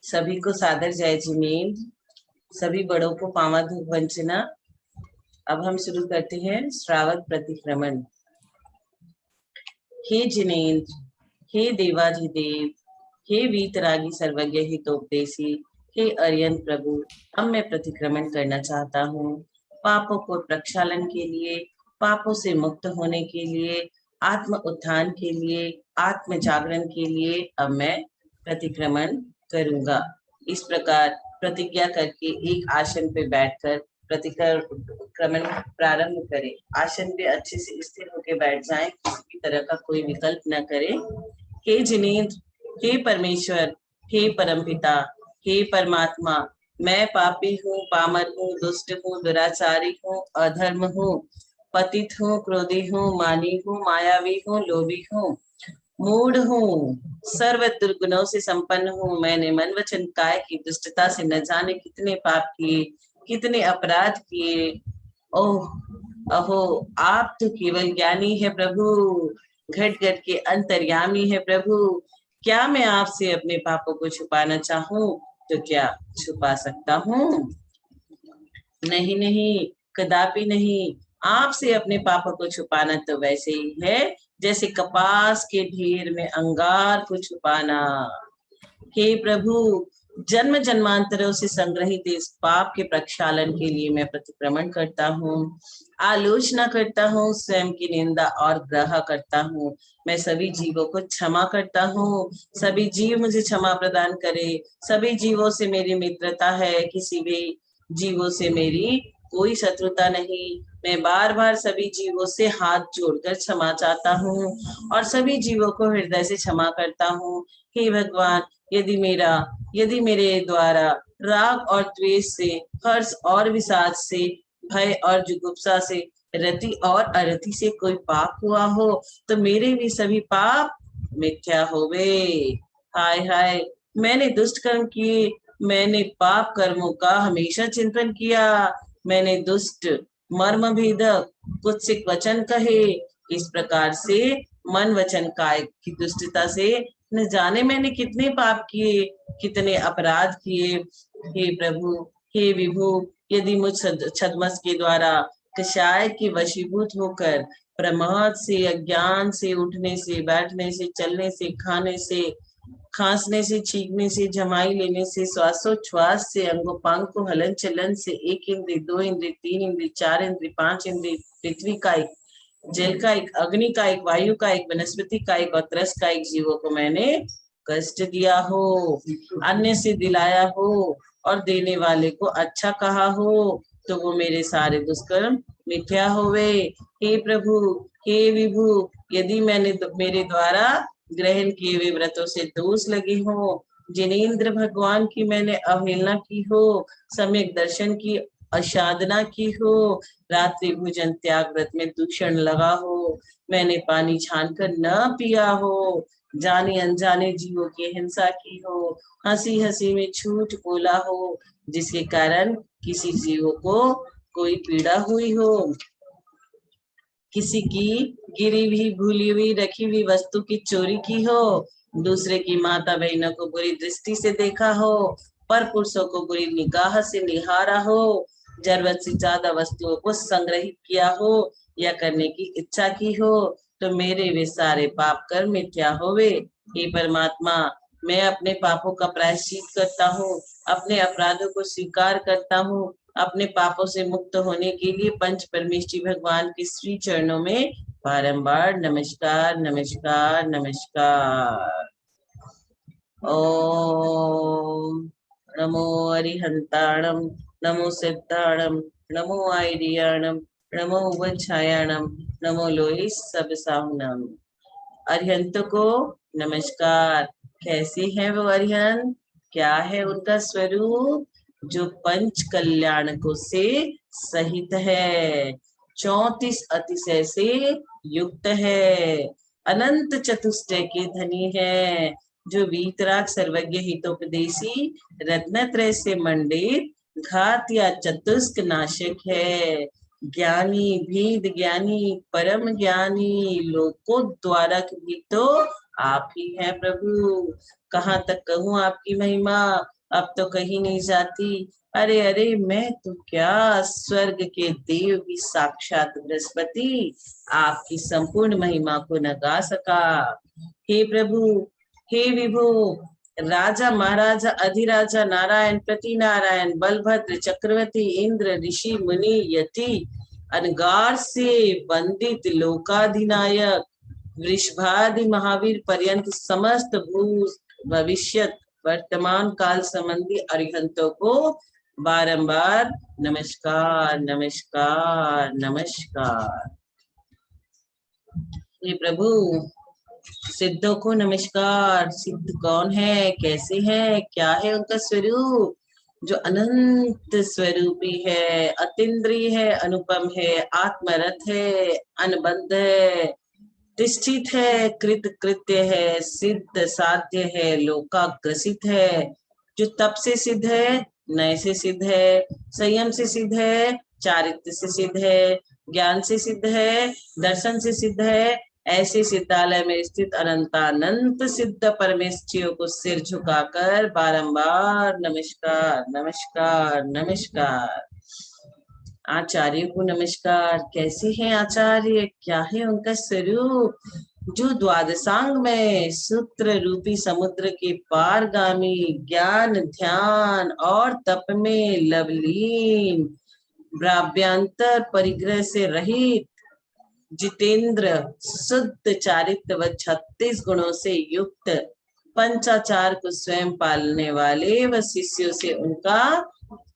सभी को सादर जय जिनेन्द्र, सभी बड़ों को पावा धूप वंचना। अब हम शुरू करते हैं श्रावक प्रतिक्रमण। हे जिनेन्द्र, हे देवाधिदेव, हे वीतरागी सर्वज्ञ हितोपदेशी, हे अरियन प्रभु, अब मैं प्रतिक्रमण करना चाहता हूँ। पापों को प्रक्षालन के लिए, पापों से मुक्त होने के लिए, आत्म उत्थान के लिए, आत्म जागरण के लिए अब मैं प्रतिक्रमण करूंगा। इस प्रकार प्रतिज्ञा करके एक आसन पे बैठकर प्रतिक्रमण प्रारंभ करें। आसन पे अच्छे से स्थिर होकर बैठ जाएं, किसी भी तरह का कोई विकल्प न करें। हे जिनेन्द्र, हे परमेश्वर, हे परमपिता, हे परमात्मा, मैं पापी हूँ, पामर हूँ, दुष्ट हूँ, दुराचारी हूँ, अधर्म हूँ, पतित हूँ, क्रोधी हूँ, मानी हूँ, मायावी हूँ, लोभी हूँ, मूढ़ हूँ, सर्व दुर्गुणों से संपन्न हूँ। मैंने मन वचन काय की दुष्टता से न जाने कितने पाप किए, कितने अपराध किए। ओह अहो, आप तो केवल ज्ञानी है प्रभु, घट घट के अंतर्यामी है प्रभु। क्या मैं आपसे अपने पापों को छुपाना चाहूं तो क्या छुपा सकता हूँ? नहीं नहीं, कदापि नहीं। आपसे अपने पापों को छुपाना तो वैसे ही है जैसे कपास के ढेर में अंगार को छुपाना। हे प्रभु, जन्म जन्मांतरों से संग्रहित इस पाप के प्रक्षालन के लिए मैं प्रतिक्रमण करता हूँ, आलोचना करता हूँ, स्वयं की निंदा और ग्रह करता हूँ। मैं सभी जीवों को क्षमा करता हूँ, सभी जीव मुझे क्षमा प्रदान करे। सभी जीवों से मेरी मित्रता है, किसी भी जीवों से मेरी कोई शत्रुता नहीं। मैं बार बार सभी जीवों से हाथ जोड़कर क्षमा चाहता हूँ और सभी जीवों को हृदय से क्षमा करता हूँ। हे भगवान, यदि मेरे द्वारा राग और द्वेष से, हर्ष और विषाद से, भय और जुगुप्सा से, रति और अरति से कोई पाप हुआ हो तो मेरे भी सभी पाप मिथ्या होवे। हाय हाय, मैंने दुष्ट कर्म किए, मैंने पाप कर्मों का हमेशा चिंतन किया, मैंने दुष्ट मर्म भेदक कुत्सित वचन कहे। इस प्रकार से मन वचन काय की दुष्टता से न जाने मैंने कितने पाप किए, कितने अपराध किए। हे प्रभु, हे विभु, यदि मुझ छद्मस के द्वारा कषाय के वशीभूत होकर प्रमाद से, अज्ञान से, उठने से, बैठने से, चलने से, खाने से, खांसने से, छींकने से, जमाई लेने से, श्वासोच्छ्वास से, अंगोपांग को हलन चलन से, एक इंद्रिय, दो इंद्रिय, तीन इंद्रिय, चार इंद्रिय, पांच इंद्रिय, पृथ्वी का एक, जल का एक, अग्नि का एक, वायु का एक, वनस्पति का एक और त्रस का एक जीवों को मैंने कष्ट दिया हो, अन्य से दिलाया हो और देने वाले को अच्छा कहा हो तो वो मेरे सारे दुष्कर्म मिथ्या होवे। हे प्रभु, हे विभु, यदि मेरे द्वारा ग्रहण किए हुए व्रतों से दोष लगे हो, जिनेन्द्र भगवान की मैंने अवहेलना की हो, सम्यक दर्शन की असाधना की हो, रात्रि भोजन त्याग व्रत में दूषण लगा हो, मैंने पानी छान कर न पिया हो, जाने अनजाने जीवों की हिंसा की हो, हंसी हंसी में झूठ बोला हो, जिसके कारण किसी जीव को कोई पीड़ा हुई हो, किसी की गिरी हुई, भूली हुई, रखी हुई वस्तु की चोरी की हो, दूसरे की माता बहनों को बुरी दृष्टि से देखा हो, पर पुरुषों को बुरी निगाह से निहारा हो, जरूरत से ज्यादा वस्तुओं को संग्रहित किया हो या करने की इच्छा की हो तो मेरे वे सारे पाप कर्म मिथ्या होवे। हे परमात्मा, मैं अपने पापों का प्रायश्चित करता हूँ, अपने अपराधों को स्वीकार करता हूँ, अपने पापों से मुक्त होने के लिए पंच परमेष्ठी भगवान के श्री चरणों में बारंबार नमस्कार नमस्कार नमस्कार। ओम नमो अरिहंताणम, नमो सिद्धाणम, नमो आइडियाणम, नमो वच्छायाणम, नमो लोई सब साहुनाम। अरिहंत को नमस्कार। कैसे हैं वो अरिहंत? क्या है उनका स्वरूप? जो पंच कल्याणकों से सहित है, 34 अतिशय से युक्त है, अनंत चतुष्टय के धनी है, जो वीतराग सर्वज्ञ हितोपदेशी, रत्नत्रय से मंडित, घात या चतुष्क नाशक है, ज्ञानी, भेद ज्ञानी, परम ज्ञानी, लोकों द्वारा भी तो आप ही हैं प्रभु। कहाँ तक कहूँ आपकी महिमा, अब तो कहीं नहीं जाती। अरे अरे मैं तो क्या, स्वर्ग के देव भी साक्षात बृहस्पति आपकी संपूर्ण महिमा को न गा सका। हे प्रभु, हे विभु, राजा महाराजा अधिराजा नारायण प्रति नारायण बलभद्र चक्रवर्ती इंद्र ऋषि मुनि यति अनगार से वंदित लोकाधिनायक वृषभादि महावीर पर्यंत समस्त भूत भविष्यत वर्तमान काल संबंधी अरिहंतों को बारंबार नमस्कार नमस्कार नमस्कार। हे प्रभु, सिद्धों को नमस्कार। सिद्ध कौन है, कैसे है, क्या है उनका स्वरूप? जो अनंत स्वरूपी है, अतीन्द्रिय है, अनुपम है, आत्मरथ है, अनबद्ध है, तिष्ठित है, कृत कृत्य है, सिद्ध साध्य है, लोकाग्रसित है, जो तप से सिद्ध है, नय से सिद्ध है, संयम से सिद्ध है, चारित्र से सिद्ध है, ज्ञान से सिद्ध है, दर्शन से सिद्ध है। ऐसे सिद्धालय में स्थित अनंतानंत सिद्ध परमेश्वरियों को सिर झुकाकर बारंबार नमस्कार नमस्कार नमस्कार। आचार्य को नमस्कार। कैसे हैं आचार्य, क्या है उनका स्वरूप? जो द्वादशांग में सूत्र रूपी समुद्र के पारगामी, ज्ञान ध्यान और तप में लवलीन, ब्राह्व्यांतर परिग्रह से रहित, जितेंद्र, शुद्ध चारित्र व 36 गुणों से युक्त, पंचाचार को स्वयं पालने वाले व शिष्यों से उनका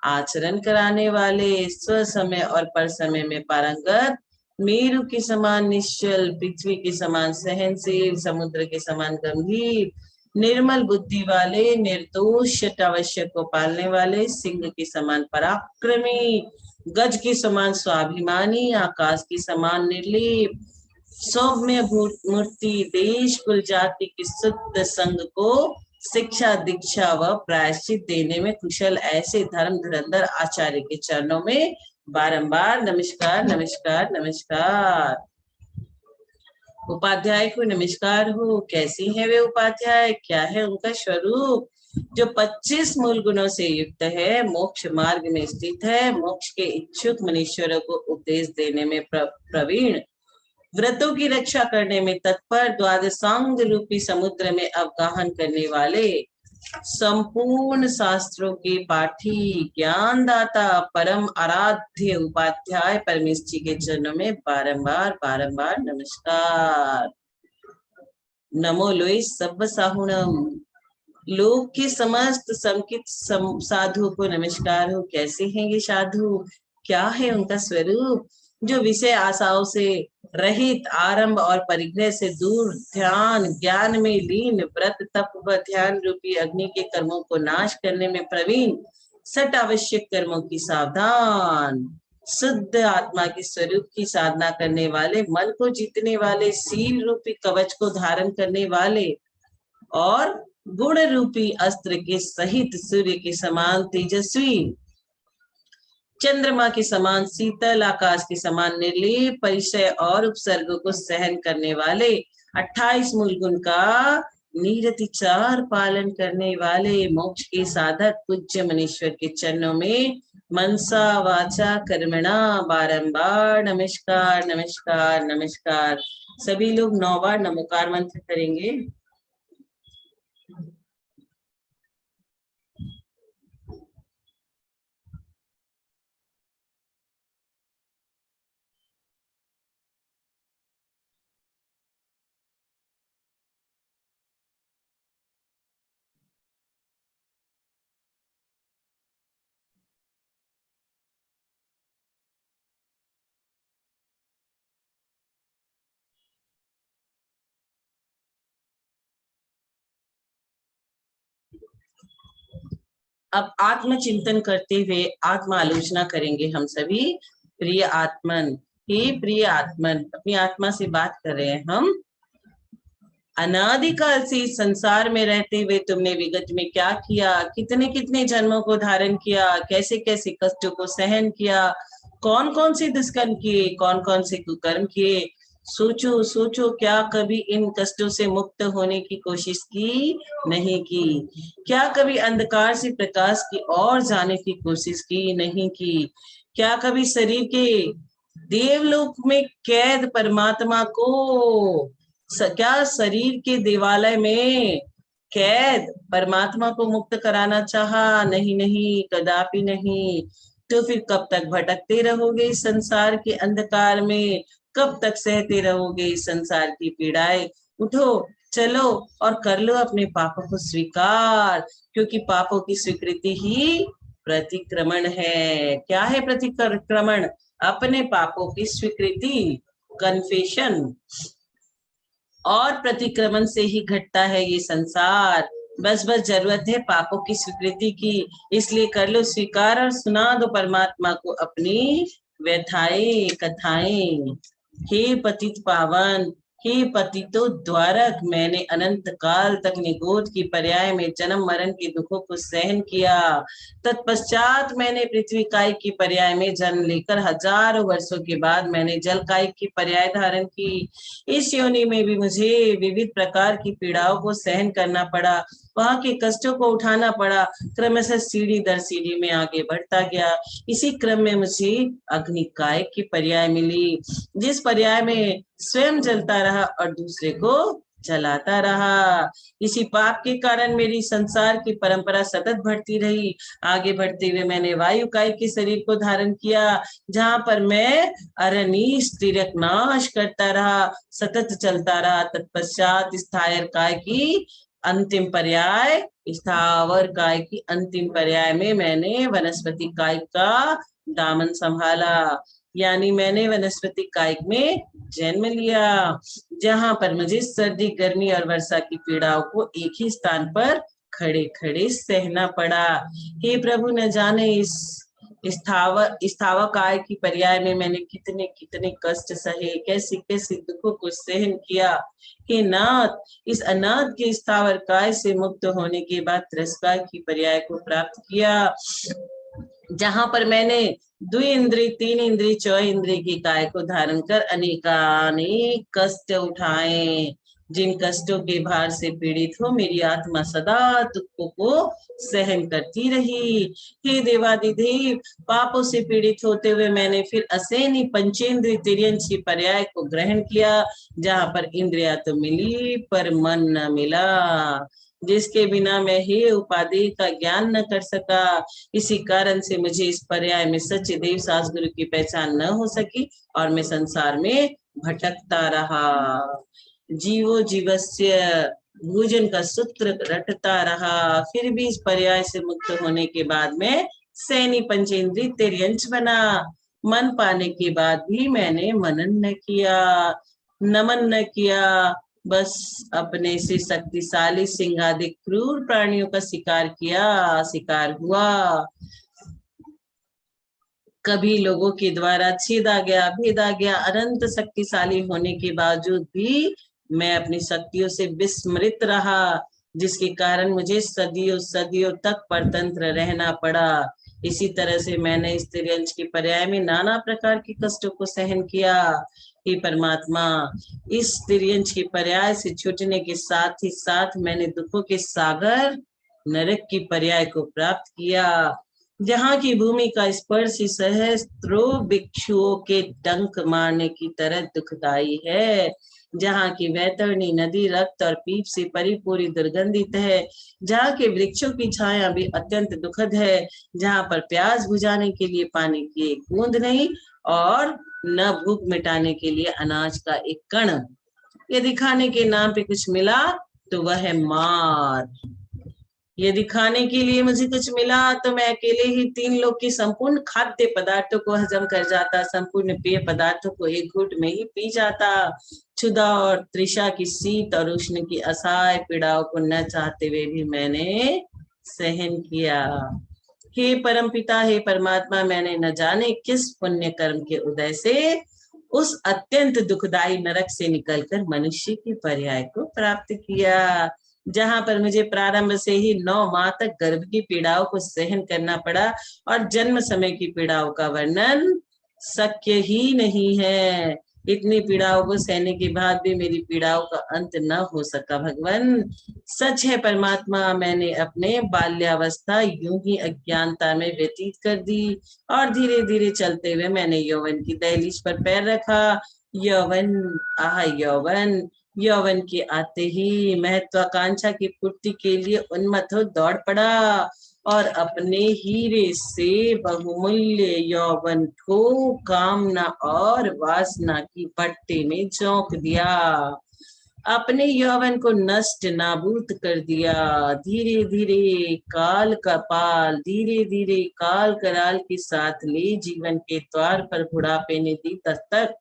आचरण कराने वाले, स्वसमय और पर समय में पारंगत, मेरु के समान निश्चल, पृथ्वी के समान सहनशील, समुद्र के समान गंभीर, निर्मल बुद्धि वाले, निर्दोष अवश्य को पालने वाले, सिंह के समान पराक्रमी, गज के समान स्वाभिमानी, आकाश के समान निर्लीप, सौम्य मूर्ति, देश कुल जाति की शुद्ध संघ को शिक्षा दीक्षा व प्रायश्चित देने में कुशल, ऐसे धर्म धुरंधर आचार्य के चरणों में बारंबार नमस्कार नमस्कार नमस्कार। उपाध्याय को नमस्कार हो। कैसी है वे उपाध्याय, क्या है उनका स्वरूप? जो 25 मूल गुणों से युक्त है, मोक्ष मार्ग में स्थित है, मोक्ष के इच्छुक मनुष्यों को उपदेश देने में प्रवीण, व्रतों की रक्षा करने में तत्पर, द्वादशांग रूपी समुद्र में अवगाहन करने वाले, संपूर्ण शास्त्रों के पाठी, ज्ञानदाता, परम आराध्य उपाध्याय परमेश्वर के चरणों में बारंबार बारंबार नमस्कार। नमो लोई सब साहुणम। लोक के समस्त संकित साधु को नमस्कार हो। कैसे हैं ये साधु, क्या है उनका स्वरूप? जो विषय आशाओं से रहित, आरंभ और परिग्रह से दूर, ध्यान ज्ञान में लीन, व्रत तप व ध्यान रूपी अग्नि के कर्मों को नाश करने में प्रवीण, सट आवश्यक कर्मों की सावधान, शुद्ध आत्मा के स्वरूप की साधना करने वाले, मन को जीतने वाले, सील रूपी कवच को धारण करने वाले और गुण रूपी अस्त्र के सहित सूर्य के समान तेजस्वी, चंद्रमा के समान शीतल, आकाश के समान निर्लीप, परिचय और उपसर्गों को सहन करने वाले, 28 मूल गुण का निरतिचार पालन करने वाले, मोक्ष के साधक पूज्य मनीश्वर के चरणों में मनसा वाचा कर्मणा बारंबार नमस्कार नमस्कार नमस्कार। सभी लोग 9 बार नमोकार मंत्र करेंगे। अब आत्मचिंतन करते हुए आत्मा आलोचना करेंगे हम सभी। प्रिय आत्मन, हे प्रिय आत्मन, अपनी आत्मा से बात कर रहे हैं हम। अनादिकाल से इस संसार में रहते हुए तुमने विगत में क्या किया, कितने कितने जन्मों को धारण किया, कैसे कैसे कष्टों को सहन किया, कौन कौन से दुष्कर्म किए, कौन कौन से कुकर्म किए, सोचो सोचो, क्या कभी इन कष्टों से मुक्त होने की कोशिश की? नहीं की। क्या कभी अंधकार से प्रकाश की ओर जाने की कोशिश की? नहीं की। क्या कभी शरीर के देवलोक में कैद परमात्मा को क्या शरीर के देवालय में कैद परमात्मा को मुक्त कराना चाहा? नहीं नहीं, कदापि नहीं। तो फिर कब तक भटकते रहोगे इस संसार के अंधकार में? कब तक सहते रहोगे इस संसार की पीड़ाएं? उठो, चलो और कर लो अपने पापों को स्वीकार, क्योंकि पापों की स्वीकृति ही प्रतिक्रमण है। क्या है प्रतिक्रमण? अपने पापों की स्वीकृति, कन्फेशन। और प्रतिक्रमण से ही घटता है ये संसार। बस बस जरूरत है पापों की स्वीकृति की, इसलिए कर लो स्वीकार और सुना दो परमात्मा को अपनी व्यथाएं, कथाएं। हे पतित पावन, हे पतितो द्वारक, मैंने अनंत काल तक निगोद की पर्याय में जन्म मरण के दुखों को सहन किया। तत्पश्चात मैंने पृथ्वी कायिक की पर्याय में जन्म लेकर हजारों वर्षों के बाद मैंने जल कायिक की पर्याय धारण की। इस योनि में भी मुझे विविध प्रकार की पीड़ाओं को सहन करना पड़ा, वहां के कष्टों को उठाना पड़ा। क्रमशः सीढ़ी दर सीढ़ी में आगे बढ़ता गया। इसी क्रम में मुझे अग्निकायिक की पर्याय मिली, जिस पर्याय में स्वयं जलता रहा और दूसरे को जलाता रहा। इसी पाप के कारण मेरी संसार की परंपरा सतत बढ़ती रही। आगे बढ़ते हुए मैंने वायु काय के शरीर को धारण किया, जहां पर मैं अरनीश तिरक नाश करता रहा, सतत चलता रहा। तत्पश्चात स्थायर काय की अंतिम पर्याय, स्थावर काय की अंतिम पर्याय में मैंने वनस्पति काय का दामन संभाला, यानी मैंने वनस्पति कायिक में जन्म लिया, जहां पर मुझे सर्दी, गर्मी और वर्षा की पीड़ाओं को एक ही स्थान पर खड़े खड़े सहना पड़ा। हे प्रभु, न जाने इस स्थावर काय की पर्याय में मैंने कितने कितने कष्ट सहे, कैसे कैसे दुखों को सहन किया। हे नाथ, इस अनाथ के स्थावर काय से मुक्त होने के बाद त्रस्कार की पर्याय को प्राप्त किया, जहां पर मैंने द्विइंद्रिय, तीन इंद्रिय, चौ इंद्रिय की काय को धारण कर अनेकानेक कष्ट उठाए। जिन कष्टों के भार से पीड़ित हो मेरी आत्मा सदा दुखों को सहन करती रही। हे देवादिदेव, पापों से पीड़ित होते हुए मैंने फिर असेनी पंचेंद्रिय तिर्यंच की पर्याय को ग्रहण किया, जहां पर इंद्रिया तो मिली पर मन न मिला, जिसके बिना मैं हे उपाधि का ज्ञान न कर सका। इसी कारण से मुझे इस पर्याय में सच्चे देव सास गुरु की पहचान न हो सकी और मैं संसार में भटकता रहा। जीवो जीवस्य भोजन का सूत्र रटता रहा। फिर भी इस पर्याय से मुक्त होने के बाद में सैनी पंचेंद्रिय तिर्यंच बना। मन पाने के बाद भी मैंने मनन न किया, नमन न किया, बस अपने से शक्तिशाली सिंह आदि क्रूर प्राणियों का शिकार किया, शिकार हुआ। कभी लोगों के द्वारा छेदा गया, भेदा गया। अनंत शक्तिशाली होने के बावजूद भी मैं अपनी शक्तियों से विस्मृत रहा, जिसके कारण मुझे सदियों सदियों तक परतंत्र रहना पड़ा। इसी तरह से मैंने इस तिर्यंच की पर्याय में नाना प्रकार के कष्टों को सहन किया। हे परमात्मा, इस तिर्यंच की पर्याय से छूटने के साथ ही साथ मैंने दुखों के सागर नरक की पर्याय को प्राप्त किया, जहाँ की भूमि का स्पर्श सहस्त्रों भिक्षुओं के डंक मारने की तरह दुखदाई है, जहाँ की वैतरणी नदी रक्त और पीप से परिपूरी दुर्गंधित है, जहाँ के वृक्षों की छाया भी अत्यंत दुखद है, जहाँ पर प्यास बुझाने के लिए पानी की एक बूंद नहीं और न भूख मिटाने के लिए अनाज का एक कण। यदि खाने के नाम पे कुछ मिला तो वह है मार। यदि खाने के लिए मुझे कुछ मिला तो मैं अकेले ही तीन लोग की संपूर्ण खाद्य पदार्थों को हजम कर जाता, संपूर्ण पेय पदार्थों को एक घूंट में ही पी जाता। क्षुधा और तृषा की शीत और उष्ण की असहाय पीड़ाओं को न चाहते हुए भी मैंने सहन किया। हे परमपिता, हे परमात्मा, मैंने न जाने किस पुण्य कर्म के उदय से उस अत्यंत दुखदाई नरक से निकलकर मनुष्य की पर्याय को प्राप्त किया, जहां पर मुझे प्रारंभ से ही 9 माह तक गर्भ की पीड़ाओं को सहन करना पड़ा और जन्म समय की पीड़ाओं का वर्णन शक्य ही नहीं है। इतनी पीड़ाओं को सहने के बाद भी मेरी पीड़ाओं का अंत न हो सका भगवान। सच है परमात्मा, मैंने अपने बाल्यावस्था यूं ही अज्ञानता में व्यतीत कर दी और धीरे धीरे चलते हुए मैंने यौवन की दहलीज पर पैर रखा। यौवन, आह यौवन, यौवन के आते ही महत्वाकांक्षा की पूर्ति के लिए उन्मत्त हो दौड़ पड़ा और अपने हीरे से बहुमूल्य यौवन को कामना और वासना की भट्टी में झोंक दिया, अपने यौवन को नष्ट नाबूद कर दिया। धीरे धीरे काल का पाल, धीरे धीरे काल कराल के साथ ले जीवन के द्वार पर बुढ़ापे ने दी दस्तक।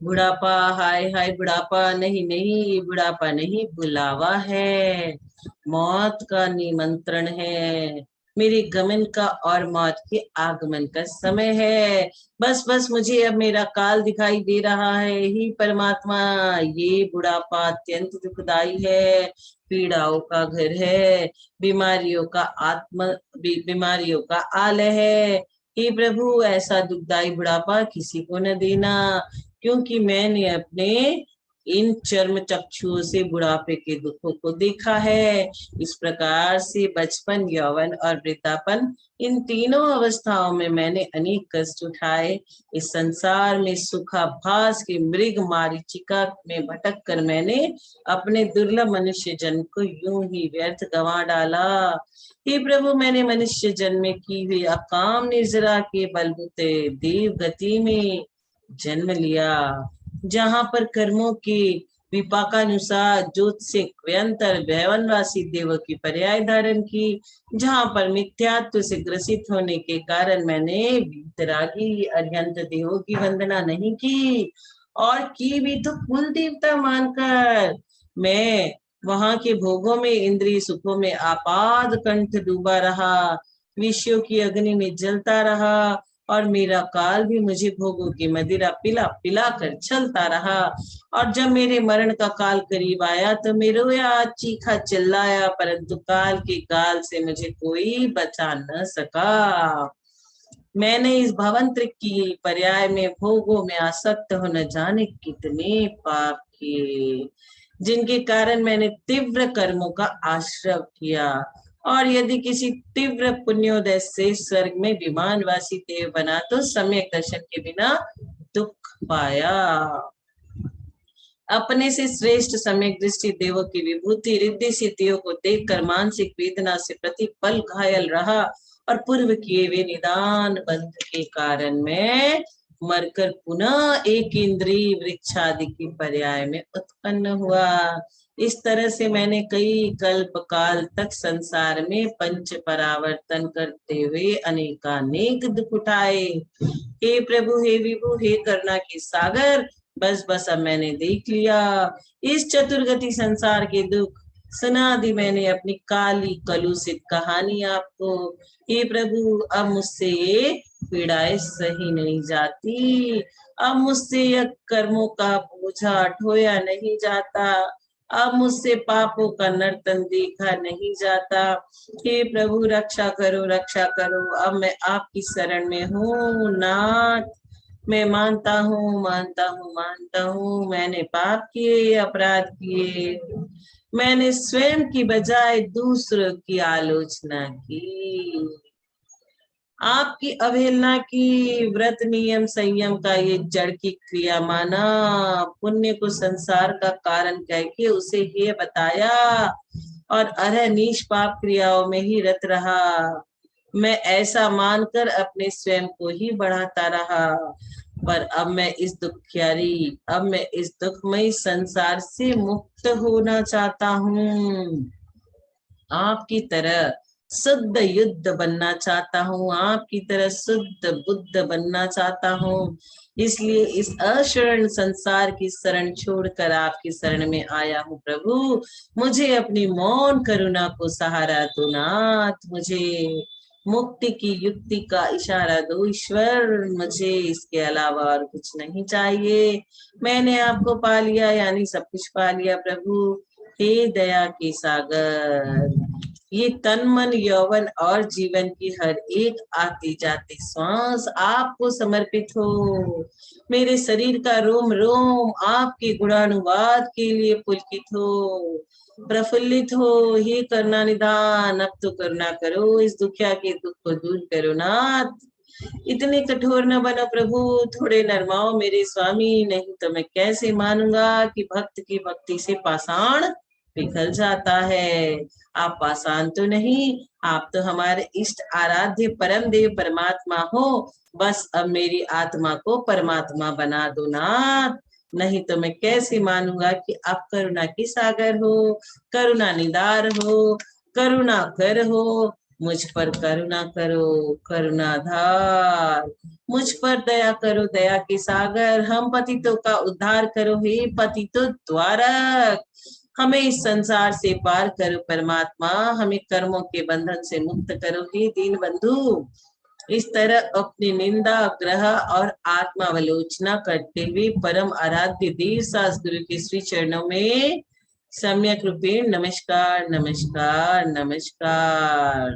बुढ़ापा, हाय हाय बुढ़ापा, नहीं नहीं बुढ़ापा नहीं, बुलावा है, मौत का निमंत्रण है, मेरे गमन का और मौत के आगमन का समय है। बस बस मुझे अब मेरा काल दिखाई दे रहा है। ही परमात्मा, ये बुढ़ापा अत्यंत दुखदाई है, पीड़ाओं का घर है, बीमारियों का बीमारियों का आलय है। हे प्रभु, ऐसा दुखदाई बुढ़ापा किसी को न देना, क्योंकि मैंने अपने इन चर्म चक्षुओं से बुढ़ापे के दुखों को देखा है। इस प्रकार से बचपन, यौवन और वृद्धापन, इन तीनों अवस्थाओं में मैंने अनेक कष्ट उठाए। इस संसार में सुखाभास के मृग मारीचिका में भटक कर मैंने अपने दुर्लभ मनुष्य जन्म को यूं ही व्यर्थ गंवा डाला। हे प्रभु, मैंने मनुष्य जन्म में की हुई अकाम निर्जरा के बलबूते देव गति में जन्म लिया, जहां पर कर्मों के विपाकानुसार ज्योतिषिक व्यंतर भैवनवासी देवों की पर्याय धारण की, जहां पर मिथ्यात्व से ग्रसित होने के कारण मैंने वीतरागी अरिहंत देवों की वंदना नहीं की, और की भी तो कुल देवता मानकर। मैं वहां के भोगों में, इंद्रिय सुखों में आपाद कंठ डूबा रहा, विषयों की अग्नि में जलता रहा, और मेरा काल भी मुझे भोगों की मदिरा पिला पिला कर चलता रहा। और जब मेरे मरण का काल करीब आया तो मैं रोया, चीखा, चिल्लाया, परंतु काल के गाल से मुझे कोई बचा न सका। मैंने इस भवंतर की पर्याय में भोगों में आसक्त हो न जाने कितने पाप किए, जिनके कारण मैंने तीव्र कर्मों का आश्रय किया, और यदि किसी तीव्र पुण्योदय से स्वर्ग में विमानवासी देव बना तो सम्यक दर्शन के बिना दुख पाया। अपने से श्रेष्ठ सम्यक दृष्टि देवों की विभूति रिद्धि सिद्धियों को देखकर मानसिक वेदना से प्रतिपल घायल रहा, और पूर्व किए हुए निदान बंध के कारण मैं मरकर पुनः एक इंद्रिय वृक्षादि की पर्याय में उत्पन्न हुआ। इस तरह से मैंने कई कल्प काल तक संसार में पंच परावर्तन करते हुए अनेकानेक दुख उठाए। हे प्रभु, हे विभु, हे करुणा के सागर, बस बस अब मैंने देख लिया इस चतुर्गति संसार के दुख, सुना दी मैंने अपनी काली कलुषित कहानी आपको। हे प्रभु, अब मुझसे ये पीड़ाएं सही नहीं जाती, अब मुझसे यह कर्मों का बोझा ढोया नहीं जाता, अब मुझसे पापों का नर्तन देखा नहीं जाता। हे प्रभु, रक्षा करो, रक्षा करो, अब मैं आपकी शरण में हूँ नाथ। मैं मानता हूँ, मानता हूँ, मानता हूँ, मैंने पाप किए, अपराध किए, मैंने स्वयं की बजाय दूसरों की आलोचना की, आपकी अवहेलना की, व्रत नियम संयम का ये जड़ की क्रिया माना, पुण्य को संसार का कारण कह के उसे हे बताया, और अरह नीच पाप क्रियाओं में ही रत रहा। मैं ऐसा मानकर अपने स्वयं को ही बढ़ाता रहा, पर अब मैं इस दुखियारी, अब मैं इस दुखमयी संसार से मुक्त होना चाहता हूँ। आपकी तरह शुद्ध युद्ध बनना चाहता हूँ, आपकी तरह शुद्ध बुद्ध बनना चाहता हूँ। इसलिए इस अशरण संसार की शरण छोड़कर आपकी शरण में आया हूँ प्रभु। मुझे अपनी मौन करुणा को सहारा दो नाथ, मुझे मुक्ति की युक्ति का इशारा दो ईश्वर, मुझे इसके अलावा और कुछ नहीं चाहिए। मैंने आपको पा लिया, यानी सब कुछ पा लिया प्रभु। हे दया के सागर, ये तन मन यौवन और जीवन की हर एक आती जाती श्वास आपको समर्पित हो। मेरे शरीर का रोम रोम आपके गुणानुवाद के लिए पुलकित हो, प्रफुल्लित हो। हे करुणा निधान, अब तो करुणा करो, इस दुखिया के दुख को दूर करो नाथ। इतने कठोर न बनो प्रभु, थोड़े नरमाओ मेरे स्वामी, नहीं तो मैं कैसे मानूंगा कि भक्त की भक्ति से पाषाण पिघल जाता है। आप पाषाण तो नहीं, आप तो हमारे इष्ट आराध्य परम देव परमात्मा हो। बस अब मेरी आत्मा को परमात्मा बना दो नाथ, नहीं तो मैं कैसे मानूंगा कि आप करुणा की सागर हो, करुणा निदार हो, करुणा कर हो। मुझ पर करुणा करो करुणाधार, मुझ पर दया करो दया के सागर। हम पतितों का उद्धार करो हे पतितों द्वारक, हमें इस संसार से पार करो परमात्मा, हमें कर्मों के बंधन से मुक्त करो हे दीन बंधु। इस तरह अपनी निंदा ग्रह और आत्मावलोचना करते हुए परम आराध्य देव सास गुरु के श्री चरणों में सम्यक रूपेण नमस्कार नमस्कार नमस्कार।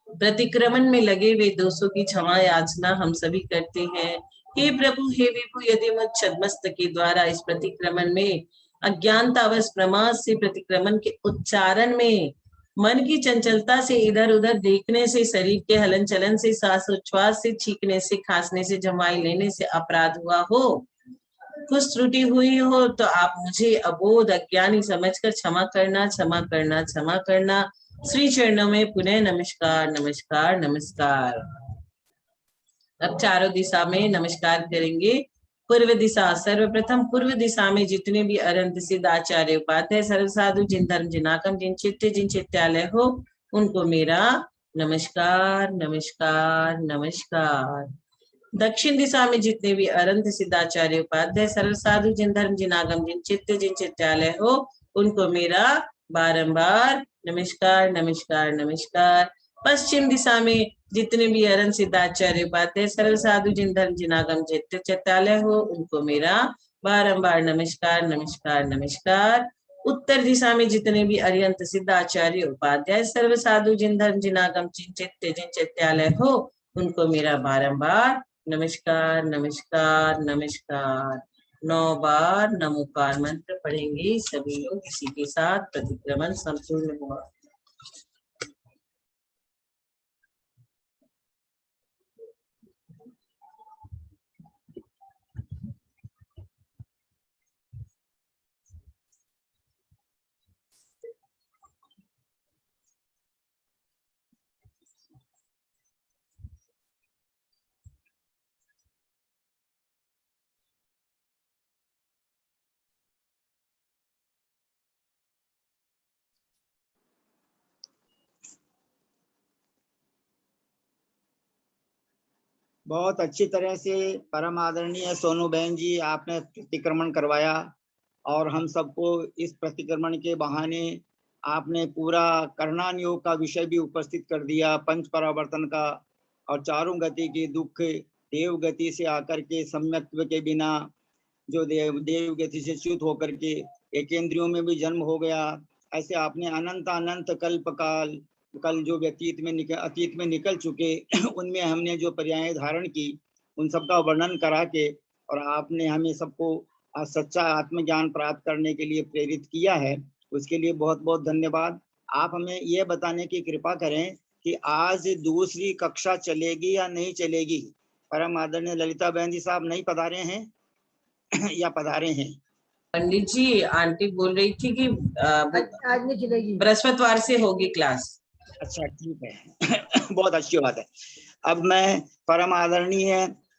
प्रतिक्रमण में लगे हुए दोषों की क्षमा याचना हम सभी करते हैं। हे प्रभु हे विभु, यदि मुझ छद्मस्त के द्वारा इस प्रतिक्रमण में अज्ञानतावश प्रमाद से प्रतिक्रमण के उच्चारण में, मन की चंचलता से, इधर उधर देखने से, शरीर के हलन चलन से, सांस उच्छ्वास से, छींकने से, खांसने से, जमाई लेने से अपराध हुआ हो, कुछ त्रुटि हुई हो, तो आप मुझे अबोध अज्ञानी समझकर क्षमा करना क्षमा करना क्षमा करना। श्री चरणों में पुनः नमस्कार नमस्कार नमस्कार। अब चारों दिशा में नमस्कार करेंगे। पूर्व दिशा, सर्वप्रथम पूर्व दिशा में जितने भी अरंत सिद्ध आचार्य उपाध्याय सर्व साधु जिन धर्म जिनाकम जिन चित्तालय हो, उनको मेरा नमस्कार नमस्कार नमस्कार। दक्षिण दिशा में जितने भी अरंत सिद्धाचार्य उपाध्याय सर्व साधु जिन धर्म जिनागम जिन चित्तालय हो, उनको मेरा बारंबार नमस्कार नमस्कार नमस्कार। पश्चिम दिशा में जितने भी अरंत सिद्धाचार्य उपाध्याय सर्व साधु जिन धर्म जिनागम चित्तालय हो, उनको मेरा बारंबार नमस्कार नमस्कार नमस्कार। उत्तर दिशा में जितने भी अरियंत सिद्धाचार्य उपाध्याय सर्व साधु जिन धर्म जिनागम चित्तालय हो, उनको मेरा बारंबार नमस्कार नमस्कार नमस्कार। 9 बार नमोकार मंत्र पढ़ेंगे सभी लोग, इसी के साथ प्रतिक्रमण संपूर्ण हुआ। बहुत अच्छी तरह से परम आदरणीय सोनू बहन जी आपने प्रतिक्रमण करवाया, और हम सबको इस प्रतिक्रमण के बहाने आपने पूरा करणान योग का विषय भी उपस्थित कर दिया, पंच परावर्तन का, और चारों गति के दुख देव गति से आकर के सम्यक्त्व के बिना जो देव गति से च्युत होकर के एकेंद्रियों में भी जन्म हो गया, ऐसे आपने अनंत अनंत कल्प काल कल जो अतीत में निकल चुके उनमें हमने जो पर्याय धारण की, उन सब का वर्णन करा के, और आपने हमें सबको सच्चा आत्मज्ञान प्राप्त करने के लिए प्रेरित किया है, उसके लिए बहुत बहुत धन्यवाद। आप हमें यह बताने की कृपा करें कि आज दूसरी कक्षा चलेगी या नहीं चलेगी। परम आदरणीय ललिता बहन जी साहब नहीं पधारे हैं या पधारे हैं? पंडित जी, आंटी बोल रही थी कि आज नहीं चलेगी, बृहस्पतिवार से होगी क्लास। अच्छा ठीक है बहुत अच्छी बात है। अब मैं परम आदरणीय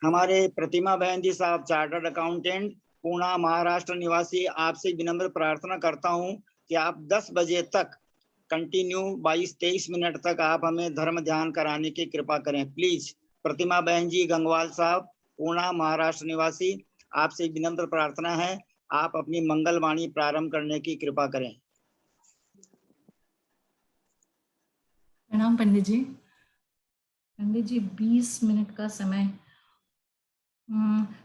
हमारे प्रतिमा बहन जी साहब, चार्टर्ड अकाउंटेंट, पुणे महाराष्ट्र निवासी, आपसे विनम्र प्रार्थना करता हूं कि आप 10 बजे तक कंटिन्यू 22-23 मिनट तक आप हमें धर्म ध्यान कराने की कृपा करें प्लीज। प्रतिमा बहन जी गंगवाल साहब, पुणे महाराष्ट्र निवासी, आपसे विनम्र प्रार्थना है, आप अपनी मंगलवाणी प्रारंभ करने की कृपा करें। प्रणाम पंडित जी। पंडित जी 20 मिनट का समय।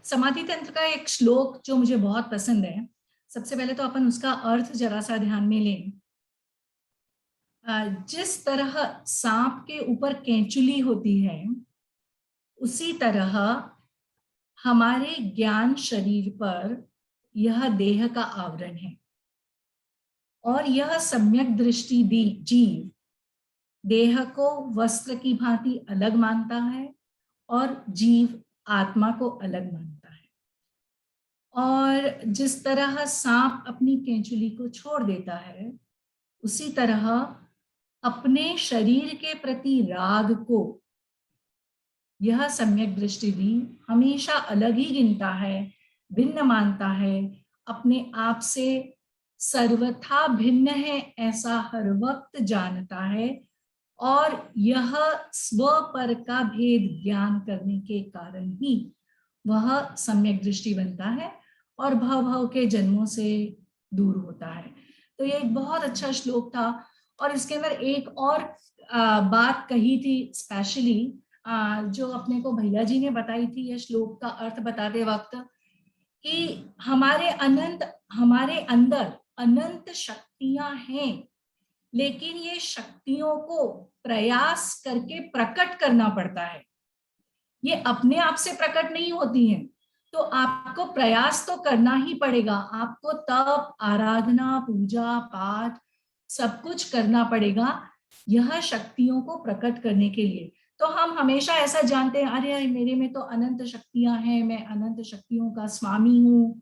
समाधि तंत्र का एक श्लोक जो मुझे बहुत पसंद है, सबसे पहले तो अपन उसका अर्थ जरा सा ध्यान में लें। जिस तरह सांप के ऊपर केंचुली होती है, उसी तरह हमारे ज्ञान शरीर पर यह देह का आवरण है, और यह सम्यक दृष्टि जीव देह को वस्त्र की भांति अलग मानता है और जीव आत्मा को अलग मानता है। और जिस तरह सांप अपनी केंचुली को छोड़ देता है, उसी तरह अपने शरीर के प्रति राग को यह सम्यक दृष्टि भी हमेशा अलग ही गिनता है, भिन्न मानता है, अपने आप से सर्वथा भिन्न है ऐसा हर वक्त जानता है, और यह स्व पर का भेद ज्ञान करने के कारण ही वह सम्यक दृष्टि बनता है और भव भव के जन्मों से दूर होता है। तो ये एक बहुत अच्छा श्लोक था, और इसके अंदर एक और बात कही थी स्पेशली, जो अपने को भैया जी ने बताई थी ये श्लोक का अर्थ बताते वक्त, कि हमारे अंदर अनंत शक्तियां हैं, लेकिन ये शक्तियों को प्रयास करके प्रकट करना पड़ता है। ये अपने आप से प्रकट नहीं होती हैं, तो आपको प्रयास तो करना ही पड़ेगा। आपको तप, आराधना, पूजा पाठ सब कुछ करना पड़ेगा यह शक्तियों को प्रकट करने के लिए। तो हम हमेशा ऐसा जानते हैं, अरे मेरे में तो अनंत शक्तियां हैं, मैं अनंत शक्तियों का स्वामी हूँ,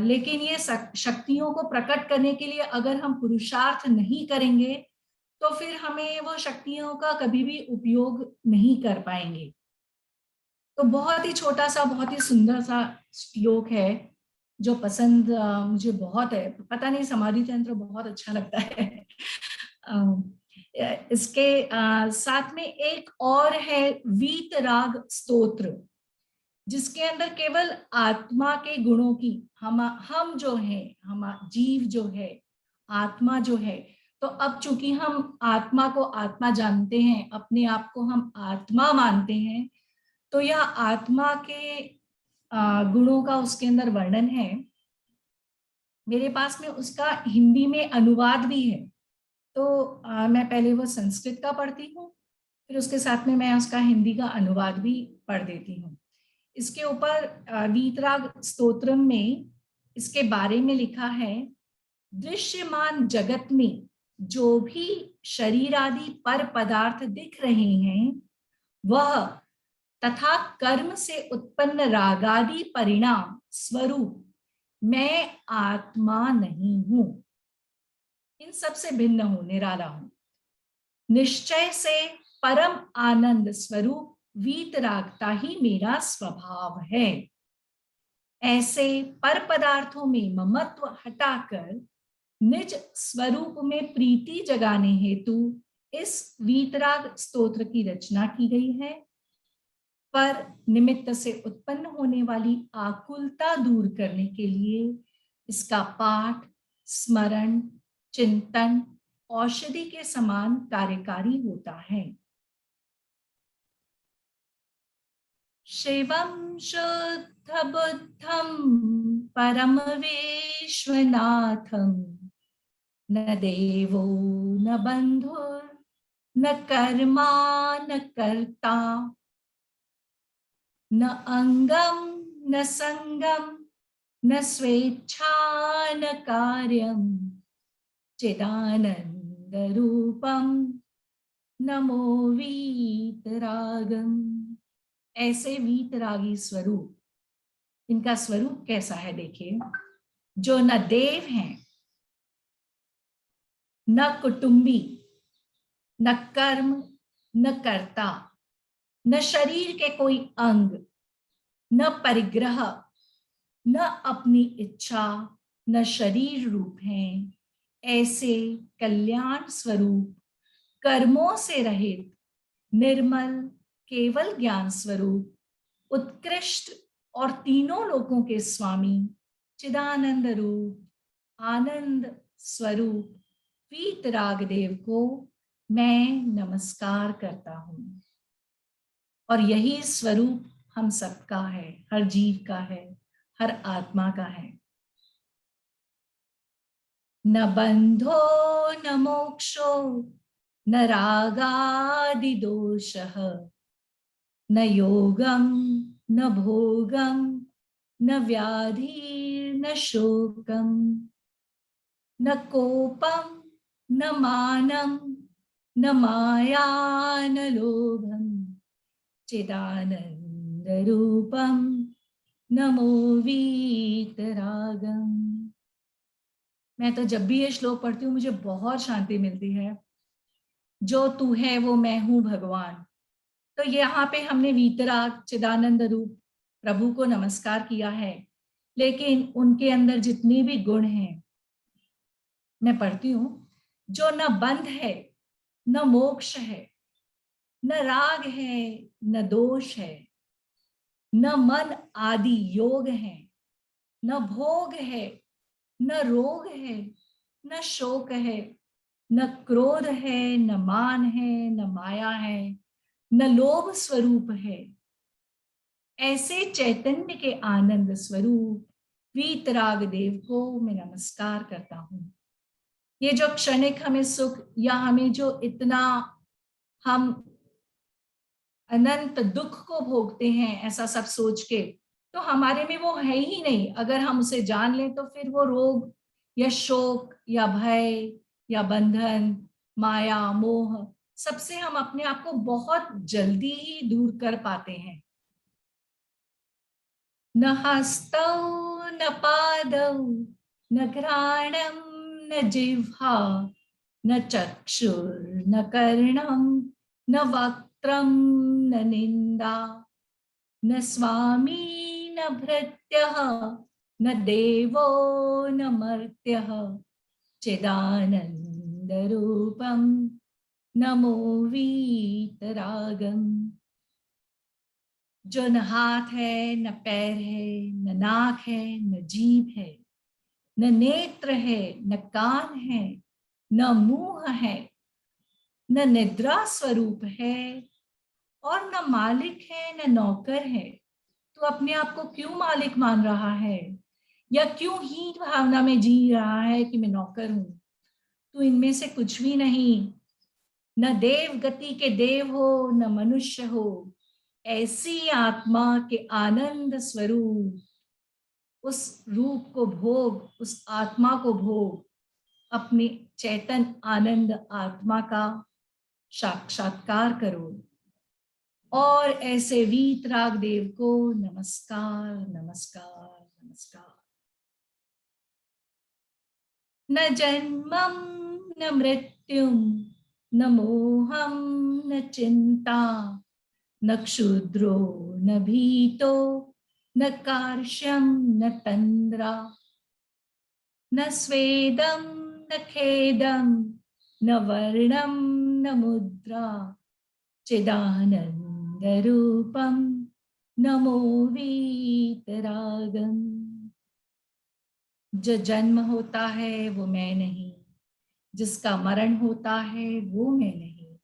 लेकिन ये शक्तियों को प्रकट करने के लिए अगर हम पुरुषार्थ नहीं करेंगे तो फिर हमें वो शक्तियों का कभी भी उपयोग नहीं कर पाएंगे। तो बहुत ही छोटा सा, बहुत ही सुंदर सा श्लोक है जो पसंद मुझे बहुत है। पता नहीं, समाधि तंत्र बहुत अच्छा लगता है। इसके साथ में एक और है वीतराग स्तोत्र, जिसके अंदर केवल आत्मा के गुणों की, हम जो है, हम जीव जो है, आत्मा जो है, तो अब चूंकि हम आत्मा को आत्मा जानते हैं, अपने आप को हम आत्मा मानते हैं, तो यह आत्मा के गुणों का उसके अंदर वर्णन है। मेरे पास में उसका हिंदी में अनुवाद भी है, तो मैं पहले वो संस्कृत का पढ़ती हूँ, फिर उसके साथ में मैं उसका हिंदी का अनुवाद भी पढ़ देती हूँ। इसके ऊपर वीतराग स्तोत्रम में इसके बारे में लिखा है, दृश्यमान जगत में जो भी शरीर आदि पर पदार्थ दिख रहे हैं, वह तथा कर्म से उत्पन्न रागादि परिणाम स्वरूप मैं आत्मा नहीं हूं, इन सब से भिन्न हूं, निराला हूं। निश्चय से परम आनंद स्वरूप वीतरागता ही मेरा स्वभाव है। ऐसे पर पदार्थों में ममत्व हटाकर निज स्वरूप में प्रीति जगाने हेतु इस वीतराग स्तोत्र की रचना की गई है। पर निमित्त से उत्पन्न होने वाली आकुलता दूर करने के लिए इसका पाठ, स्मरण, चिंतन औषधि के समान कार्यकारी होता है। शिवं शुद्ध बुद्धं परम विश्वनाथं, न देवो न बंधुर न कर्मा न कर्ता, न अंगम न संगम न स्वेच्छा न कार्यम, चिदानंद रूपम नमो वीतरागम। ऐसे वीतरागी स्वरूप, इनका स्वरूप कैसा है देखिए, जो न देव हैं, न कुटुंबी, न कर्म, न कर्ता, न शरीर के कोई अंग, न परिग्रह, न अपनी इच्छा, न शरीर रूप हैं, ऐसे कल्याण स्वरूप, कर्मों से रहित, निर्मल, केवल ज्ञान स्वरूप, उत्कृष्ट और तीनों लोकों के स्वामी, चिदानंद रूप, आनंद स्वरूप वीतराग देव को मैं नमस्कार करता हूं। और यही स्वरूप हम सबका है, हर जीव का है, हर आत्मा का है। न बंधो न मोक्षो न रागादिदोषः न योगं न भोगं न व्याधिर्न शोकं न कोपं न मानं न माया न लोभं चिदानन्दरूपं नमो वीतरागम। मैं तो जब भी ये श्लोक पढ़ती हूँ मुझे बहुत शांति मिलती है। जो तू है वो मैं हूँ भगवान। तो यहाँ पे हमने वीतराग चिदानंद रूप प्रभु को नमस्कार किया है, लेकिन उनके अंदर जितने भी गुण हैं मैं पढ़ती हूँ। जो न बंध है न मोक्ष है न राग है न दोष है न मन आदि योग है न भोग है न रोग है न शोक है न क्रोध है न मान है न माया है न लोभ स्वरूप है, ऐसे चैतन्य के आनंद स्वरूप वीतराग देव को मैं नमस्कार करता हूँ। ये जो क्षणिक हमें सुख या हमें जो इतना हम अनंत दुख को भोगते हैं ऐसा सब सोच के, तो हमारे में वो है ही नहीं। अगर हम उसे जान लें तो फिर वो रोग या शोक या भय या बंधन माया मोह सबसे हम अपने आप को बहुत जल्दी ही दूर कर पाते हैं। न हस्तौ न पादौ न घ्राणं न जिह्वा न चक्षुर्न कर्णं न वक्त्रं न निंदा न स्वामी न भृत्यः न देवो न मर्त्यः चिदानन्दरूपं नमो वीतरागम। जो न हाथ है न पैर है न नाक है न जीभ है न नेत्र है न कान है न मुंह है न निद्रा स्वरूप है और न मालिक है न नौकर है, तो अपने आप को क्यों मालिक मान रहा है या क्यों ही भावना में जी रहा है कि मैं नौकर हूं? तो इनमें से कुछ भी नहीं। न देव गति के देव हो न मनुष्य हो, ऐसी आत्मा के आनंद स्वरूप उस रूप को भोग, उस आत्मा को भोग, अपने चैतन आनंद आत्मा का साक्षात्कार करो। और ऐसे वीतराग देव को नमस्कार नमस्कार नमस्कार। न जन्मं न मृत्युं न मोहं न चिंता न क्षुद्रो न भीतो न कार्श्यं न तंद्रा न स्वेदं न खेदं न वर्णं न मुद्रा चिदानन्दरूपं नमो वीतरागम। जो जन्म होता है वो मैं नहीं, जिसका मरण होता है वो मैं नहीं,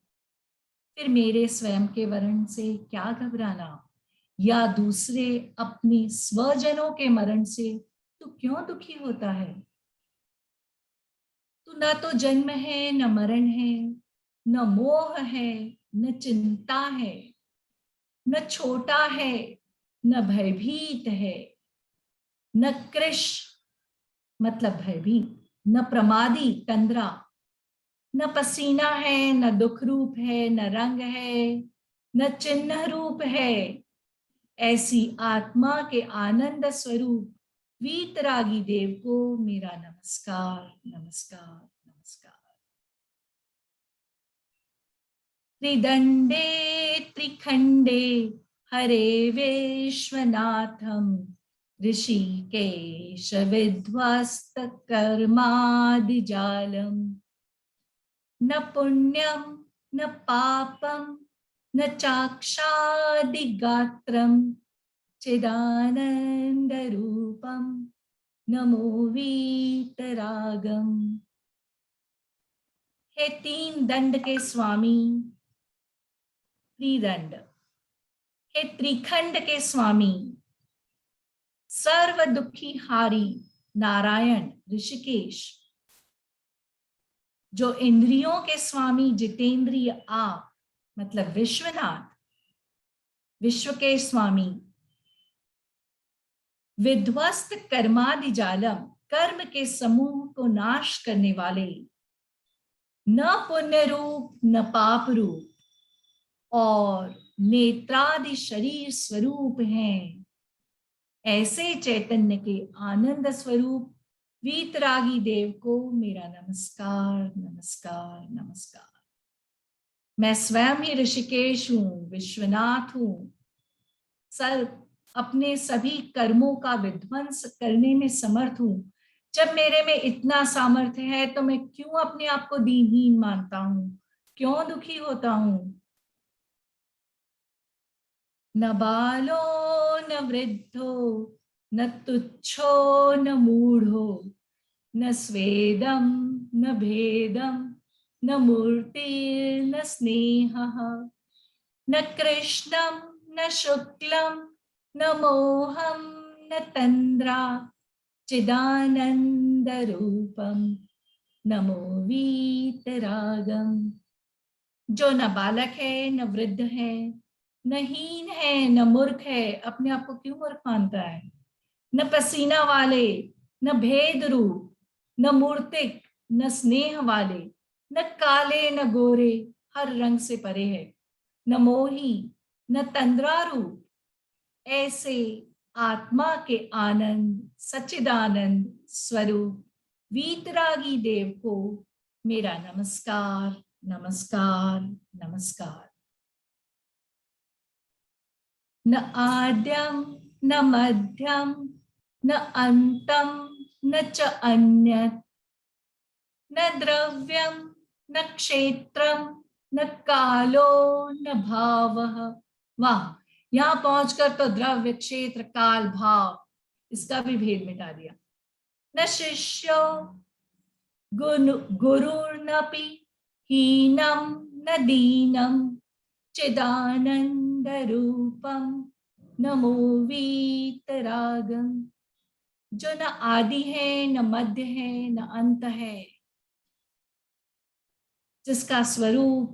फिर मेरे स्वयं के मरण से क्या घबराना, या दूसरे अपने स्वजनों के मरण से तू क्यों दुखी होता है? तो न तो जन्म है न मरण है, न मोह है न चिंता है, न छोटा है न भयभीत है, न कृश मतलब भयभीत, न प्रमादी तंद्रा, न पसीना है न दुख रूप है न रंग है न चिन्ह रूप है। ऐसी आत्मा के आनंद स्वरूप वीतरागी देव को मेरा नमस्कार नमस्कार नमस्कार। त्रिदंडे त्रिखंडे हरे विश्वनाथम ऋषिकेश विध्वस्त कर्मादिजालम न पुण्यम न पापम न चाक्षादिगात्रम चिदानंदरूपम नमो वीतरागम। हे तीन दंड के स्वामी त्रिदंड, हे त्रिखंड के स्वामी सर्व दुखी हारी नारायण ऋषिकेश, जो इंद्रियों के स्वामी जितेंद्रिय आप मतलब विश्वनाथ, विश्व के स्वामी, विध्वस्त कर्मादि जालम कर्म के समूह को नाश करने वाले, न पुण्य रूप न पाप रूप और नेत्रादि शरीर स्वरूप हैं, ऐसे चैतन्य के आनंद स्वरूप वीतरागी देव को मेरा नमस्कार नमस्कार नमस्कार। मैं स्वयं ही ऋषिकेश हूं, विश्वनाथ हूं, सर अपने सभी कर्मों का विध्वंस करने में समर्थ हूं। जब मेरे में इतना सामर्थ्य है तो मैं क्यों अपने आप को दीनहीन मानता हूं, क्यों दुखी होता हूं? न बालो न वृद्धो न तुच्छो न मूढ़ो न स्वेदम न भेदम न मूर्ति न स्नेहः न कृष्णं न शुक्लं न मोहं न तंद्रा चिदानंद रूपम नमो वीतरागम। जो न बालक है न वृद्ध है न हीन है न मूर्ख है, अपने आप को क्यों मूर्ख मानता है? न पसीना वाले न भेद रूप न मूर्तिक न स्नेह वाले न काले न गोरे, हर रंग से परे है, न मोही न तंद्रा रूप, ऐसे आत्मा के आनंद सच्चिदानंद स्वरूप वीतरागी देव को मेरा नमस्कार नमस्कार नमस्कार। न आद्यम न मध्यम न अंतम न च अन्यत्, न द्रव्यम न क्षेत्रम न कालो न भावः। वाह, यहां पहुंचकर तो द्रव्य क्षेत्र काल भाव इसका भी भेद मिटा दिया। न शिष्यो गुरुर्नपि हीनम न दीनम चिदानंद रूपम नमो वीतरागम। जो न आदि है न मध्य है न अंत है, जिसका स्वरूप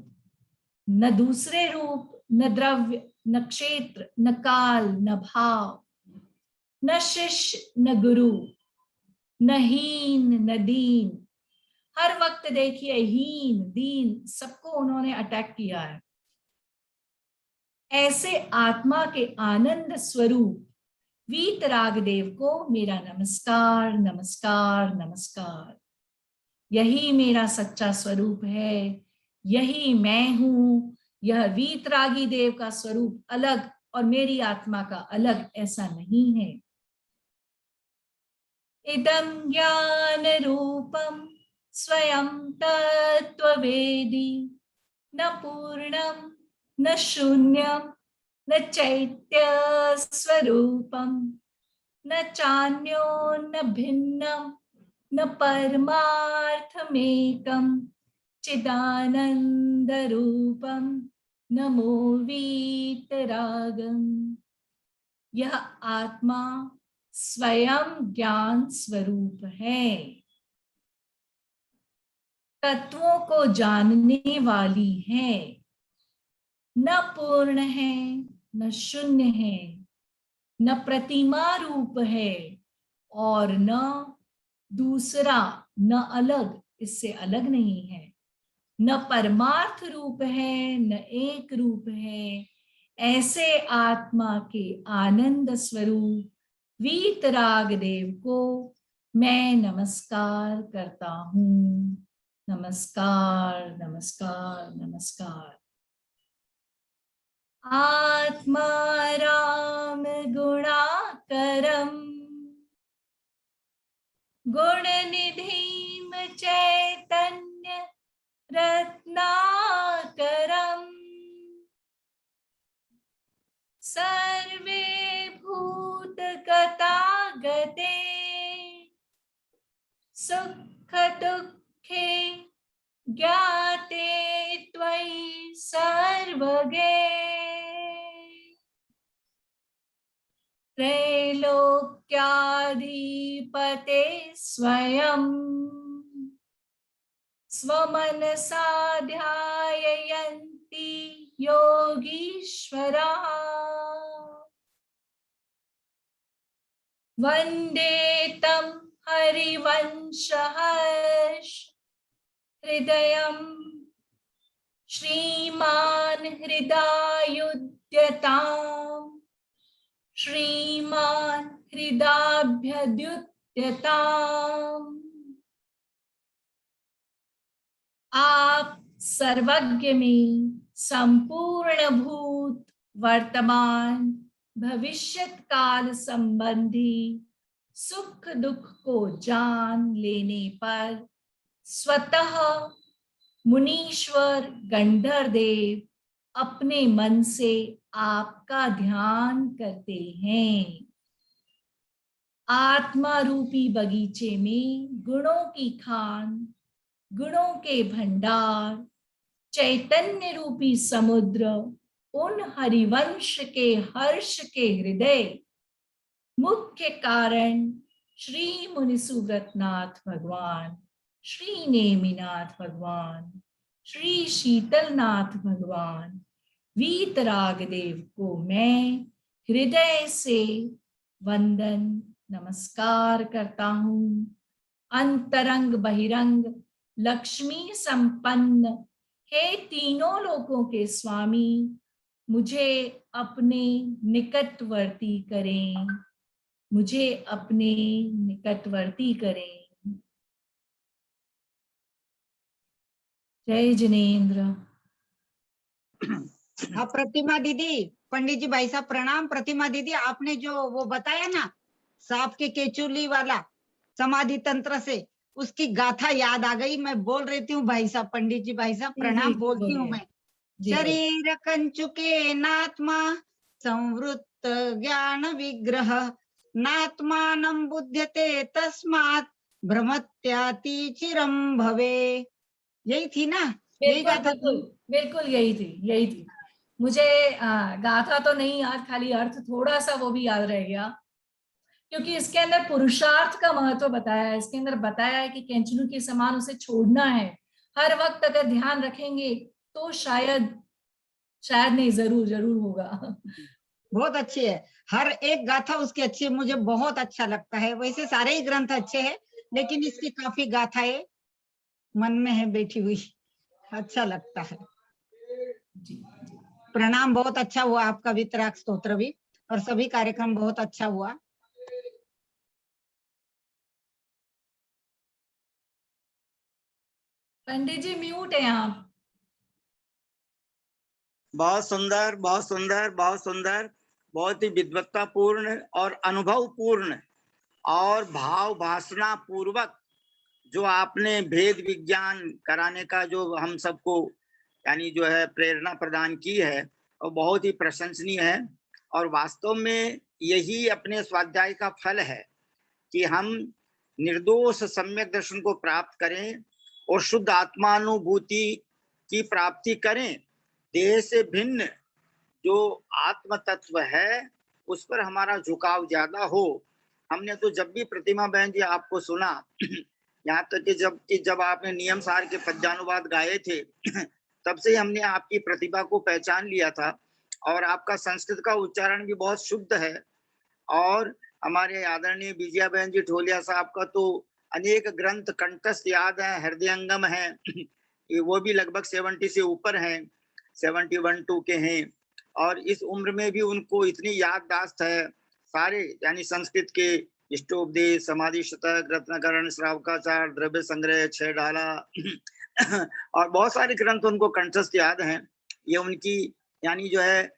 न दूसरे रूप न द्रव्य न क्षेत्र न काल न भाव, न शिष्य न गुरु न हीन न दीन। हर वक्त देखिए हीन दीन सबको उन्होंने अटैक किया है। ऐसे आत्मा के आनंद स्वरूप वीतराग देव को मेरा नमस्कार नमस्कार नमस्कार। यही मेरा सच्चा स्वरूप है, यही मैं हूं। यह वीतरागी देव का स्वरूप अलग और मेरी आत्मा का अलग ऐसा नहीं है। इदं ज्ञान रूपम स्वयं तत्त्ववेदी, न पूर्णम न शून्यम न चैत्य स्वरूपम न चान्यो न भिन्नम न परमार्थमेकम चिदानंद रूपम नमो वीतरागम। यह आत्मा स्वयं ज्ञान स्वरूप है, तत्वों को जानने वाली है, न पूर्ण है न शून्य है, न प्रतिमा रूप है और न दूसरा, न अलग, इससे अलग नहीं है, न परमार्थ रूप है न एक रूप है। ऐसे आत्मा के आनंद स्वरूप वीतराग देव को मैं नमस्कार करता हूँ। नमस्कार नमस्कार नमस्कार। आत्मा राम गुणाकरम गुण निधिम चैतन्य रत्नाकरम सर्वे भूत गता गते सुख दुखे ज्ञाते त्वयि सर्वगे त्रैलोक्याधिपते स्वयं स्वमनसा ध्यायन्ति योगीश्वराः वन्दे तं हरिवंशहर्ष हृदयम् श्रीमान् हृदायुध्यताम् श्रीमान् हृदाभ्यद्युत्यताम्। आप सर्वज्ञ में संपूर्ण भूत वर्तमान भविष्यत काल संबंधी सुख दुख को जान लेने पर स्वतः मुनीश्वर गंधर्वदेव अपने मन से आपका ध्यान करते हैं। आत्मा रूपी बगीचे में गुणों की खान, गुणों के भंडार, चैतन्य रूपी समुद्र उन हरिवंश के हर्ष के हृदय मुख्य कारण श्री मुनिसुव्रतनाथ भगवान, श्री नेमिनाथ भगवान, श्री शीतलनाथ भगवान वीतराग देव को मैं हृदय से वंदन नमस्कार करता हूँ। अंतरंग बहिरंग लक्ष्मी संपन्न हे तीनों लोकों के स्वामी, मुझे अपने निकटवर्ती करें, मुझे अपने निकटवर्ती करें। जय जिनेन्द्र। हाँ प्रतिमा दीदी, पंडित जी भाई साहब प्रणाम। प्रतिमा दीदी, आपने जो वो बताया ना सांप के केचुली वाला समाधि तंत्र से, उसकी गाथा याद आ गई। मैं बोल रही हूँ भाई साहब, पंडित जी भाई साहब प्रणाम बोलती हूँ मैं। शरीर कंचुके नात्मा संवृत्त ज्ञान विग्रह नात्मानं बुध्यते तस्मात् भ्रमत्याति चिरं भवे। यही थी ना? यही गाथा थी? बिल्कुल यही थी। मुझे गाथा तो नहीं याद, खाली अर्थ थोड़ा सा वो भी याद रह गया, क्योंकि इसके अंदर पुरुषार्थ का महत्व बताया है। इसके अंदर बताया है कि कैंचलू के समान उसे छोड़ना है। हर वक्त अगर ध्यान रखेंगे तो शायद नहीं, जरूर होगा। बहुत अच्छी है, हर एक गाथा उसकी अच्छी है, मुझे बहुत अच्छा लगता है। वैसे सारे ही ग्रंथ अच्छे हैं, लेकिन इसकी काफी गाथाएं मन में है बैठी हुई, अच्छा लगता है। प्रणाम, बहुत अच्छा हुआ आपका वितराग स्तोत्र भी, और सभी कार्यक्रम बहुत अच्छा हुआ। पंडित जी म्यूट है आप। बहुत सुंदर, बहुत सुंदर, बहुत सुंदर, बहुत ही विद्वत्तापूर्ण और अनुभवपूर्ण और भाव भासना पूर्वक जो आपने भेद विज्ञान कराने का जो हम सबको यानी जो है प्रेरणा प्रदान की है, वो बहुत ही प्रशंसनीय है। और वास्तव में यही अपने स्वाध्याय का फल है कि हम निर्दोष सम्यक दर्शन को प्राप्त करें और शुद्ध आत्मानुभूति की प्राप्ति करें। देह से भिन्न जो आत्म तत्व है उस पर हमारा झुकाव ज्यादा हो। हमने तो जब भी प्रतिमा बहन जी आपको सुना, यहाँ तक कि जब आपने नियम सार के पद्यानुवाद गाए थे तब से हमने आपकी प्रतिभा को पहचान लिया था। और आपका संस्कृत का उच्चारण भी बहुत शुद्ध है। और हमारे आदरणीय विजया बहन जी ढोलिया साहब का तो अनेक ग्रंथ कंठस्थ याद है, हृदयंगम है, वो भी लगभग 70 से ऊपर हैं, 71-2 के हैं। और इस उम्र में भी उनको इतनी याददाश्त है सारे, यानी संस्कृत के इष्टोपदेश, समाधि शतक, रत्नकरण, श्रावकाचार, द्रव्य संग्रह, 6 डाला और बहुत सारे ग्रंथ उनको कंठस्थ याद हैं। ये उनकी यानी जो है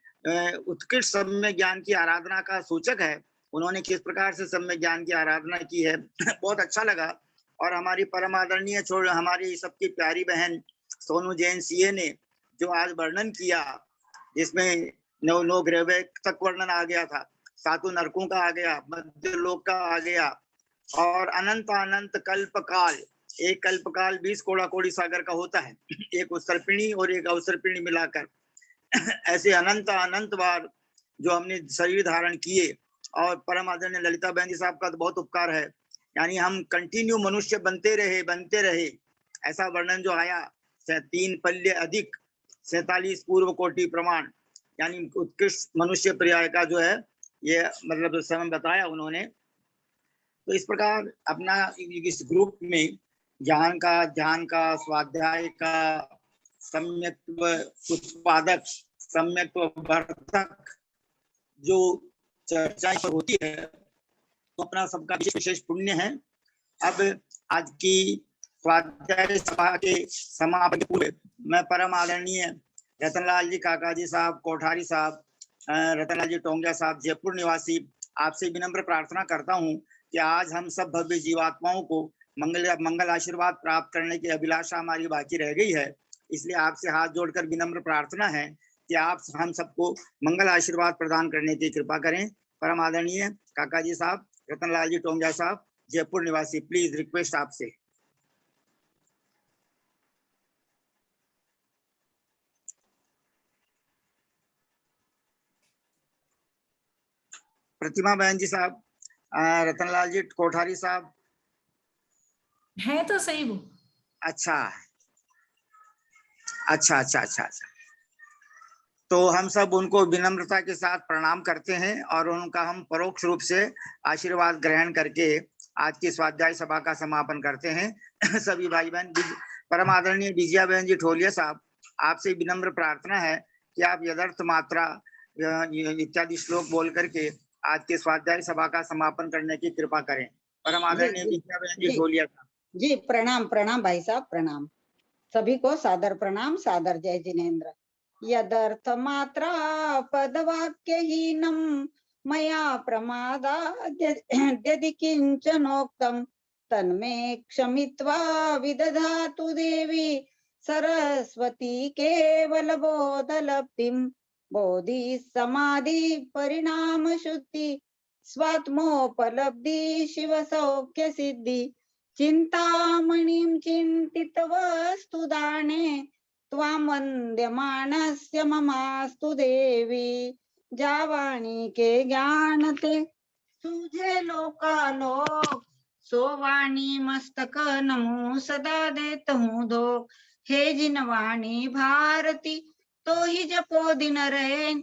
उत्कृष्ट सम्यक ज्ञान की आराधना का सूचक है। उन्होंने किस प्रकार से सम्यक ज्ञान की आराधना की है बहुत अच्छा लगा। और हमारी परम आदरणीय छोड़ हमारी सबकी प्यारी बहन सोनू जैन सीए ने जो आज वर्णन किया, जिसमें नौ ग्रह तक वर्णन आ गया था, 7 नरकों का आ गया, मध्य लोक का आ गया, और अनंत अनंत कल्पकाल, एक कल्पकाल 20 कोड़ा कोड़ी सागर का होता है, एक उत्सर्पिणी और एक अवसर्पिणी मिलाकर ऐसे अनंत अनंत बार जो हमने शरीर धारण किए। और परम आदरणीय ललिता बहन जी साहब का तो बहुत उपकार है, यानी हम कंटिन्यू मनुष्य बनते रहे ऐसा वर्णन जो आया 3 पल्य अधिक 47 पूर्व कोटि प्रमाण, यानी उत्कृष्ट मनुष्य पर्याय का जो है ये मतलब समय बताया उन्होंने। तो इस प्रकार अपना इस ग्रुप में ज्ञान का, ध्यान का, स्वाध्याय का, सम्यक्त्व उत्पादक, सम्यक्त्व वर्धक जो चर्चाएं होती है तो अपना सबका विशेष पुण्य है। अब आज की स्वाध्याय सभा के समापन के पूर्व मैं परम आदरणीय रतनलाल जी काका जी साहब कोठारी साहब, रतनलाल जी टोंगिया साहब जयपुर निवासी, आपसे विनम्र प्रार्थना करता हूं कि आज हम सब भव्य जीवात्माओं को मंगल आशीर्वाद प्राप्त करने की अभिलाषा हमारी बाकी रह गई है। इसलिए आपसे हाथ जोड़कर विनम्र प्रार्थना है कि आप हम सबको मंगल आशीर्वाद प्रदान करने की कृपा करें। परम आदरणीय काका जी साहब, रतनलाल जी टोंगिया साहब जयपुर निवासी, प्लीज रिक्वेस्ट आपसे। प्रतिमा बहन जी साहब, रतनलाल जी कोठारी साहब है तो सही वो। अच्छा अच्छा अच्छा अच्छा अच्छा, तो हम सब उनको विनम्रता के साथ प्रणाम करते हैं और उनका हम परोक्ष रूप से आशीर्वाद ग्रहण करके आज की स्वाध्याय सभा का समापन करते हैं। सभी भाई बहन, परम आदरणीय विजया बहन जी ठोलिया साहब, आपसे विनम्र प्रार्थना है कि आप यदर्थ मात्रा इत्यादि श्लोक बोल करके आज के स्वाध्याय सभा का समापन करने की कृपा करें। परम आदरणीय विजया बहन जी ठोलिया साहब। जी प्रणाम प्रणाम भाई साहब, प्रणाम। सभी को सादर प्रणाम, सादर जय जिनेन्द्र। यदर्थ मात्रा पदवाक्यहीनं मया प्रमादाद्यदि किंचनोक्तं तन्मे क्षमित्वा विदधातु देवी सरस्वती केवलबोधलब्धिं। बोधि समाधि परिणाम शुद्धि स्वात्मोपलब्धि शिव सौख्य सिद्धि। चिंतामणिं चिन्तितवस्तु दाने त्वां वन्द्यमानस्य ममास्तु देवी। जावाणी के ज्ञानते सूझे लोकालोक सो वाणी मस्तक नमो सदा देत हूँ दो। हे जिनवाणी भारती तो ही जपो दिन रहे,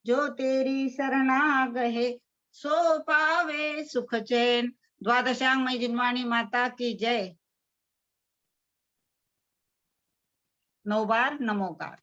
जो तेरी शरणा गहे सो पावे सुख चैन। द्वादशांगमय जिनवाणी माता की जय। 9 बार नमोकार।